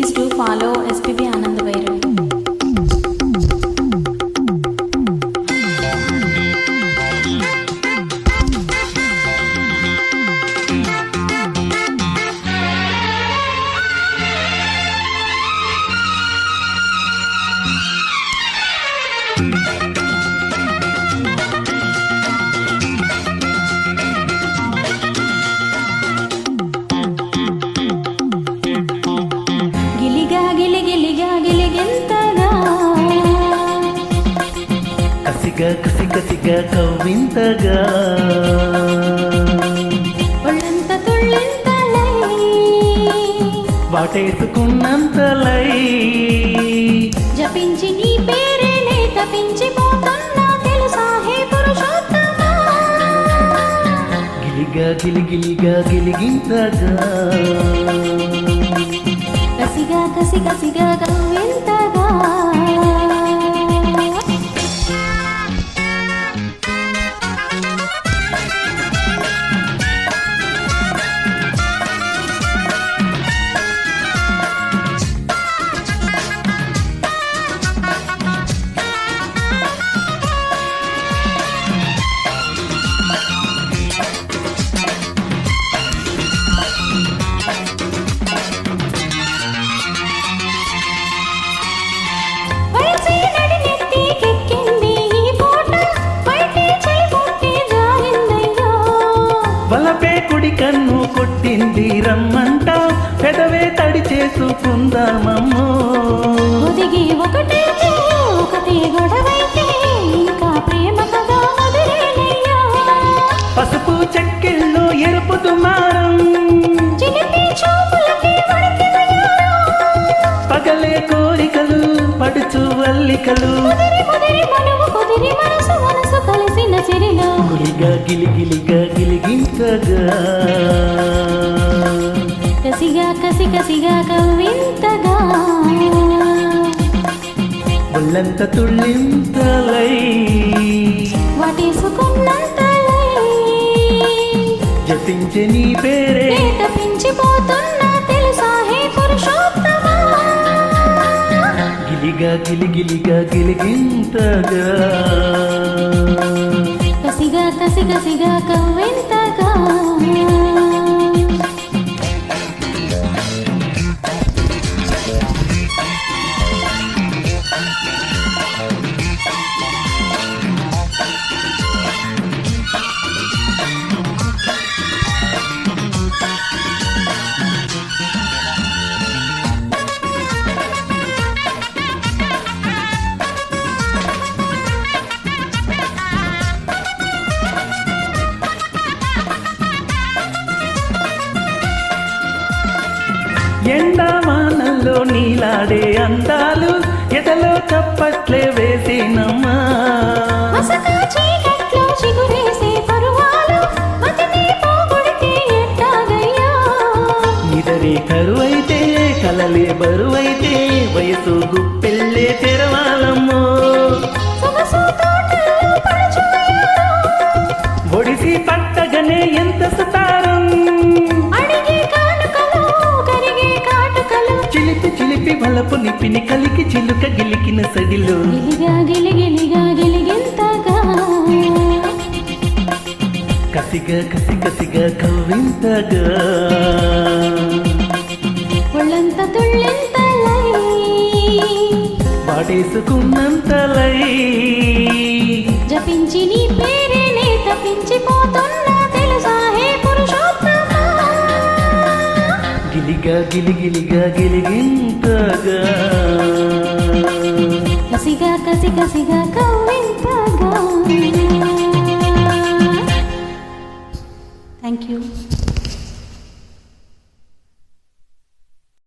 Please do follow SPB Anand Bhairavi. కసిగా కవ్వింతగా ఒళ్ళంత తుళ్ళింతలై వాటేసుకున్నంతలై జపించి నీ పేరేనే తపించిపోతున్నా తెలుసా హే పురుషోత్తమా. గిలిగిలిగా గిలిగింతగా కసిగా కవ్వింతగా వలపే కుడి కన్ను కొట్టింది రమ్మంట పెదవే తడి చేసుకుందామమ్మో. ఒదిగి ఒకటే గొడవైతే ఇంకా ప్రేమ కదా మొదలైనయ్యా. పసుపు చెక్కిళ్ళు ఎరుపు దుమారం చిలిపి చూపులకి పగలే కోరికలు పడుచు వల్లికలు ముదిరి మనసు కలిసిన సిరిలో గిలిగిలిగా గిలిగింతగా కసిగా కవ్వింతగా ఒళ్ళంత తుళ్ళింతలై వాటేసుకున్నంతలై జపించే నీ పేరే తప్పించిపోతున్నా తెలుసా హే పురుషోత్తమా. గిలిగిలిగా గిలిగింతగా కసిగా కవ్వింతగా ఎండామానంలో నీలాడే అందాలు ఎదలో చప్పట్లే వేసినమ్మా. నిదరే కరువైతే కలలే బరువైతే వయసు గుప్పెళ్ళే తెరవాలమ్మో. ఒడిసి పట్టగనే ఎంత సుతారం చిలిపి వలపు నిపిని కలికి చిలుక గిలికిన సడిలో గిలిగింతగా కసిగా కవ్వింతగా ఒళ్ళంత తుళ్ళింతలై వాడేసుకున్నంతలై జపించి నీ పేరేనే తప్పించిపోతున్నా తెలుసా హే పురుషోత్తమా. గిలిగిలిగా గిలిగింతగా కసిగా కవ్వింతగా. Thank you.